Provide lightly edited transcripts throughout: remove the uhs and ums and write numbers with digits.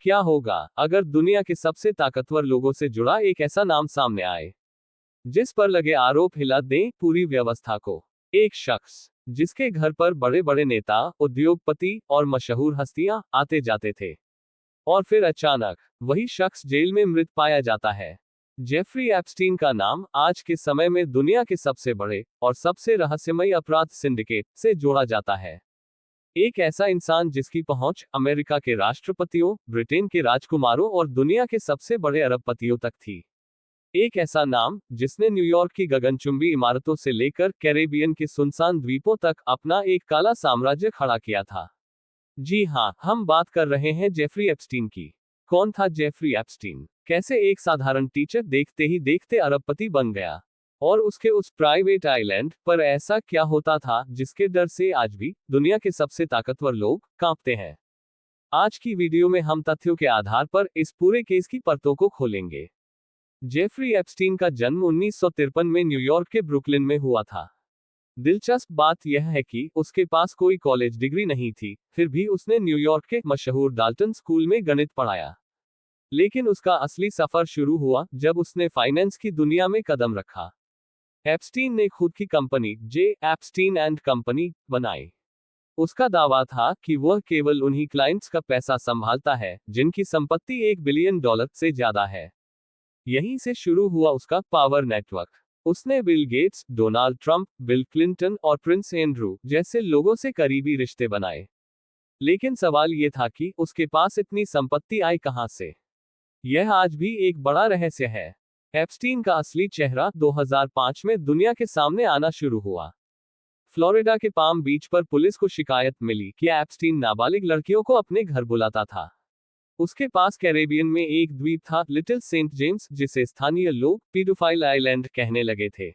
क्या होगा अगर दुनिया के सबसे ताकतवर लोगों से जुड़ा एक ऐसा नाम सामने आए जिस पर लगे आरोप हिला दें पूरी व्यवस्था को। एक शख्स जिसके घर पर बड़े बड़े नेता, उद्योगपति और मशहूर हस्तियां आते जाते थे, और फिर अचानक वही शख्स जेल में मृत पाया जाता है। जेफरी एप्स्टीन का नाम आज के समय में दुनिया के सबसे बड़े और सबसे रहस्यमयी अपराध सिंडिकेट से जोड़ा जाता है। एक ऐसा इंसान जिसकी पहुंच अमेरिका के राष्ट्रपतियों, ब्रिटेन के राजकुमारों और दुनिया के सबसे बड़े अरबपतियों तक थी। एक ऐसा नाम जिसने न्यूयॉर्क की गगनचुंबी इमारतों से लेकर कैरेबियन के सुनसान द्वीपों तक अपना एक काला साम्राज्य खड़ा किया था। जी हाँ, हम बात कर रहे हैं जेफरी एप्स्टीन की। कौन था जेफरी एप्स्टीन? कैसे एक साधारण टीचर देखते ही देखते अरबपति बन गया? और उसके उस प्राइवेट आइलैंड पर ऐसा क्या होता था जिसके डर से आज भी दुनिया के सबसे ताकतवर लोग कांपते हैं? आज की वीडियो में हम तथ्यों के आधार पर इस पूरे केस की परतों को खोलेंगे। जेफरी एप्स्टीन का जन्म 1953 में न्यूयॉर्क के ब्रुकलिन में हुआ था। दिलचस्प बात यह है कि उसके पास कोई कॉलेज डिग्री नहीं थी, फिर भी उसने न्यूयॉर्क के मशहूर डाल्टन स्कूल में गणित पढ़ाया। लेकिन उसका असली सफर शुरू हुआ जब उसने फाइनेंस की दुनिया में कदम रखा। एप्स्टीन ने खुद की company J Epstein and company बनाई। उसका दावा था कि वह केवल उन्हीं क्लाइंट्स का पैसा संभालता है जिनकी संपत्ति $1 बिलियन से ज्यादा है। यहीं से शुरू हुआ उसका पावर नेटवर्क। उसने Bill Gates, Donald Trump, bill Clinton और प्रिंस एंड्रू जैसे लोगों से करीबी रिश्ते बनाए। लेकिन सवाल यह था कि उसके पास इतनी संपत्ति आई कहां से? यह आज भी एक बड़ा रहस्य है। एप्स्टीन का असली चेहरा 2005 में दुनिया के सामने आना शुरू हुआ। फ्लोरिडा के पाम बीच पर पुलिस को शिकायत मिली कि एप्स्टीन नाबालिग लड़कियों को अपने घर बुलाता था। उसके पास कैरेबियन में एक द्वीप था, लिटिल सेंट जेम्स, जिसे स्थानीय लोग पीडोफाइल आइलैंड कहने लगे थे।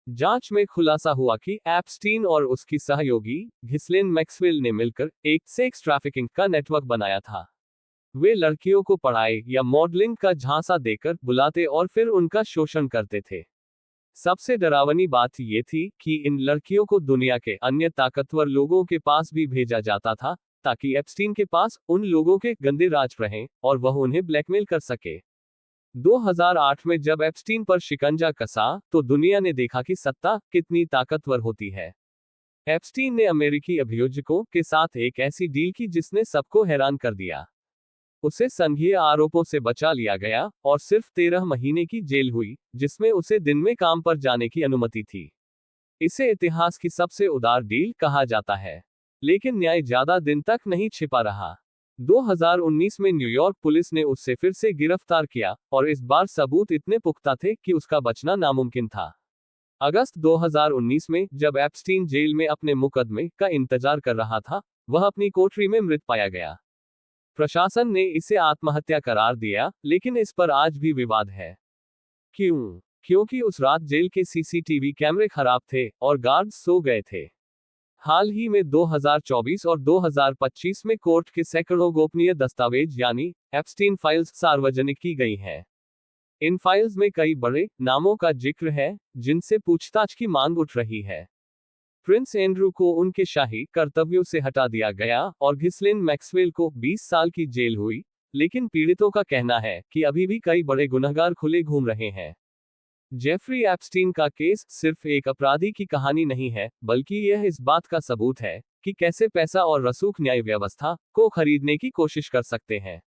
जांच में खुलासा हुआ कि एप्स्टीन और उसकी सहयोगी घिस्लेन मैक्सवेल ने मिलकर एक सेक्स ट्रैफिकिंग का नेटवर्क बनाया था। वे लड़कियों को पढ़ाई या मॉडलिंग का झांसा देकर बुलाते और फिर उनका शोषण करते थे। सबसे डरावनी बात यह थी कि इन लड़कियों को दुनिया के अन्य ताकतवर लोगों के पास भी भेजा जाता था ताकि एप्स्टीन के पास उन लोगों के गंदे राज रहें और वह उन्हें ब्लैकमेल कर सके। 2008 में जब एप्स्टीन पर शिकंजा कसा तो दुनिया ने देखा कि सत्ता कितनी ताकतवर होती है। एप्स्टीन ने अमेरिकी अभियोजकों के साथ एक ऐसी डील की जिसने सबको हैरान कर दिया। उसे संघीय आरोपों से बचा लिया गया और सिर्फ 13 महीने की जेल हुई, जिसमें उसे दिन में काम पर जाने की अनुमति थी। इसे इतिहास की सबसे उदार डील कहा जाता है। लेकिन न्याय ज्यादा दिन तक नहीं छिपा रहा। 2019 में न्यूयॉर्क पुलिस ने उसे फिर से गिरफ्तार किया और इस बार सबूत इतने पुख्ता थे कि उसका बचना नामुमकिन था। अगस्त 2019 में जब एप्स्टीन जेल में अपने मुकदमे का इंतजार कर रहा था, वह अपनी कोठरी में मृत पाया गया। प्रशासन ने इसे आत्महत्या करार दिया, लेकिन इस पर आज भी विवाद है। क्यों? क्योंकि उस रात जेल के सीसीटीवी कैमरे खराब थे और गार्ड्स सो गए थे। हाल ही में 2024 और 2025 में कोर्ट के सैकड़ों गोपनीय दस्तावेज यानी एप्स्टीन फाइल्स सार्वजनिक की गई हैं। इन फाइल्स में कई बड़े नामों का जिक्र है जिनसे पूछताछ की मांग उठ रही है। प्रिंस एंड्रू को उनके शाही कर्तव्यों से हटा दिया गया और घिस्लेन मैक्सवेल को 20 साल की जेल हुई, लेकिन पीड़ितों का कहना है कि अभी भी कई बड़े गुनहगार खुले घूम रहे हैं। जेफरी एप्स्टीन का केस सिर्फ एक अपराधी की कहानी नहीं है, बल्कि यह इस बात का सबूत है कि कैसे पैसा और रसूख न्याय व्यवस्था को खरीदने की कोशिश कर सकते हैं।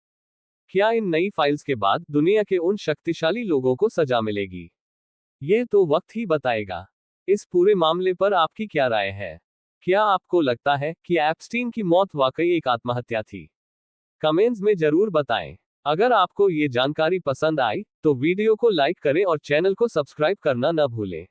क्या इन नई फाइल्स के बाद दुनिया के उन शक्तिशाली लोगों को सजा मिलेगी? ये तो वक्त ही बताएगा। इस पूरे मामले पर आपकी क्या राय है? क्या आपको लगता है कि एप्स्टीन की मौत वाकई एक आत्महत्या थी? कमेंट्स में जरूर बताएं। अगर आपको ये जानकारी पसंद आई तो वीडियो को लाइक करें और चैनल को सब्सक्राइब करना न भूलें।